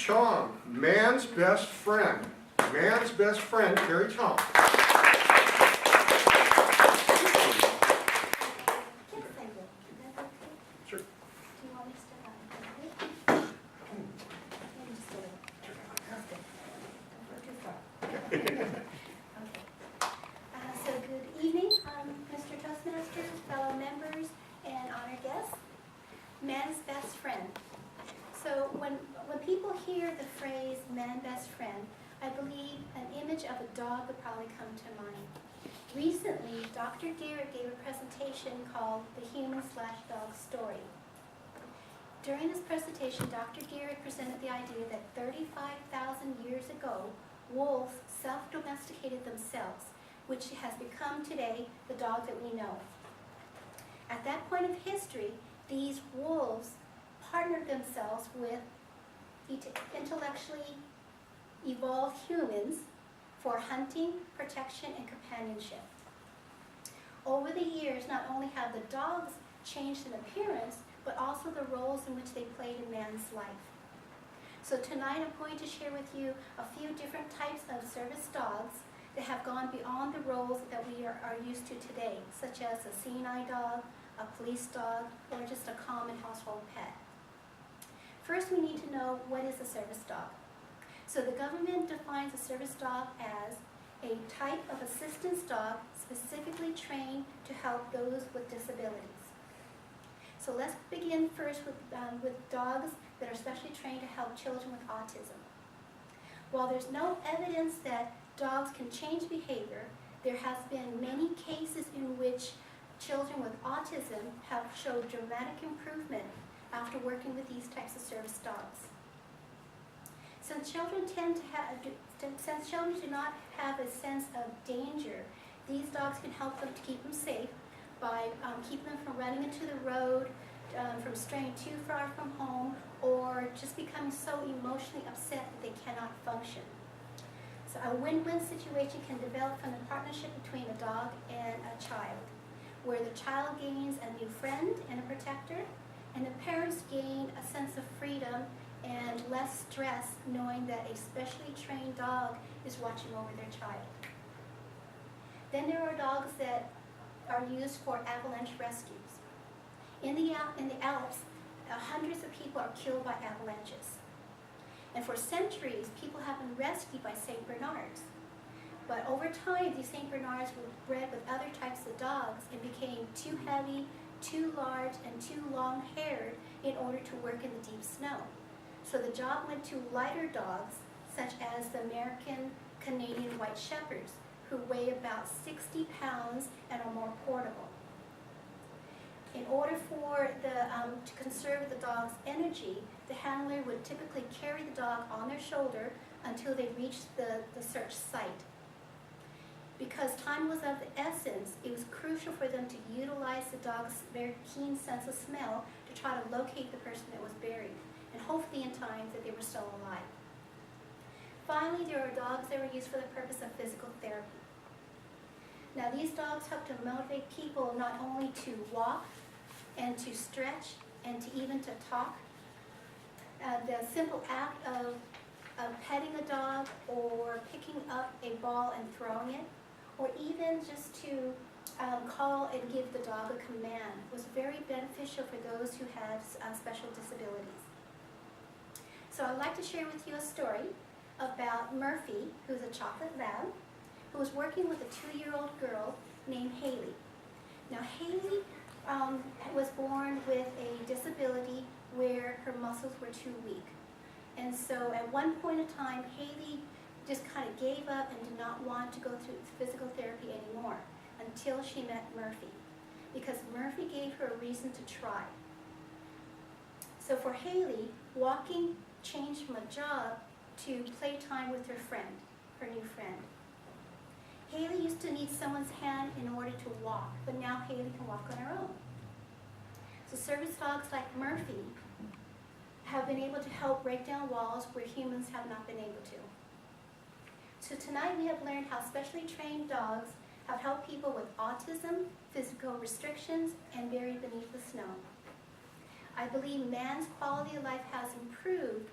Chong, man's best friend. Man's best friend, Carrie Chong. Sure. Do you want me to step out? Maybe just a little. That's good. Don't go too far. Okay. So good evening, Mr. Toastmasters, fellow members, and honored guests. Man's best friend. So when people hear the phrase man best friend, I believe an image of a dog would probably come to mind. Recently, Dr. Garrett gave a presentation called The Human/Dog Story. During this presentation, Dr. Garrett presented the idea that 35,000 years ago, wolves self-domesticated themselves, which has become today the dog that we know. At that point of history, these wolves partnered themselves with intellectually evolved humans for hunting, protection, and companionship. Over the years, not only have the dogs changed in appearance, but also the roles in which they played in man's life. So tonight I'm going to share with you a few different types of service dogs that have gone beyond the roles that we are used to today, such as a seeing-eye dog, a police dog, or just a common household pet. First, we need to know what is a service dog. So the government defines a service dog as a type of assistance dog specifically trained to help those with disabilities. So let's begin first with dogs that are specially trained to help children with autism. While there's no evidence that dogs can change behavior, there has been many cases in which children with autism have showed dramatic improvement after working with these types of service dogs. Since children do not have a sense of danger, these dogs can help them to keep them safe by keeping them from running into the road, from straying too far from home, or just becoming so emotionally upset that they cannot function. So a win-win situation can develop from the partnership between a dog and a child, where the child gains a new friend and a protector, and the parents gain a sense of freedom and less stress knowing that a specially trained dog is watching over their child. Then there are dogs that are used for avalanche rescues. In the Alps, hundreds of people are killed by avalanches. And for centuries, people have been rescued by St. Bernards. But over time, these St. Bernards were bred with other types of dogs and became too heavy, too large, and too long-haired in order to work in the deep snow. So the job went to lighter dogs, such as the American Canadian White Shepherds, who weigh about 60 pounds and are more portable. In order for to conserve the dog's energy, the handler would typically carry the dog on their shoulder until they reached the search site. Because time was of the essence, it was crucial for them to utilize the dog's very keen sense of smell to try to locate the person that was buried, and hopefully in time that they were still alive. Finally, there are dogs that were used for the purpose of physical therapy. Now, these dogs help to motivate people not only to walk and to stretch and to even to talk. The simple act of petting a dog or picking up a ball and throwing it, or even just to call and give the dog a command was very beneficial for those who had special disabilities. So I'd like to share with you a story about Murphy, who's a chocolate lab, who was working with a 2-year-old girl named Haley. Now Haley was born with a disability where her muscles were too weak. And so at one point in time, Haley just kind of gave up and did not want to go through physical therapy anymore until she met Murphy, because Murphy gave her a reason to try. So for Haley, walking changed from a job to playtime with her friend, her new friend. Haley used to need someone's hand in order to walk, but now Haley can walk on her own. So service dogs like Murphy have been able to help break down walls where humans have not been able to. So tonight we have learned how specially trained dogs have helped people with autism, physical restrictions, and buried beneath the snow. I believe man's quality of life has improved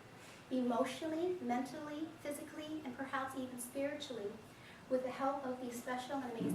emotionally, mentally, physically, and perhaps even spiritually with the help of these special and amazing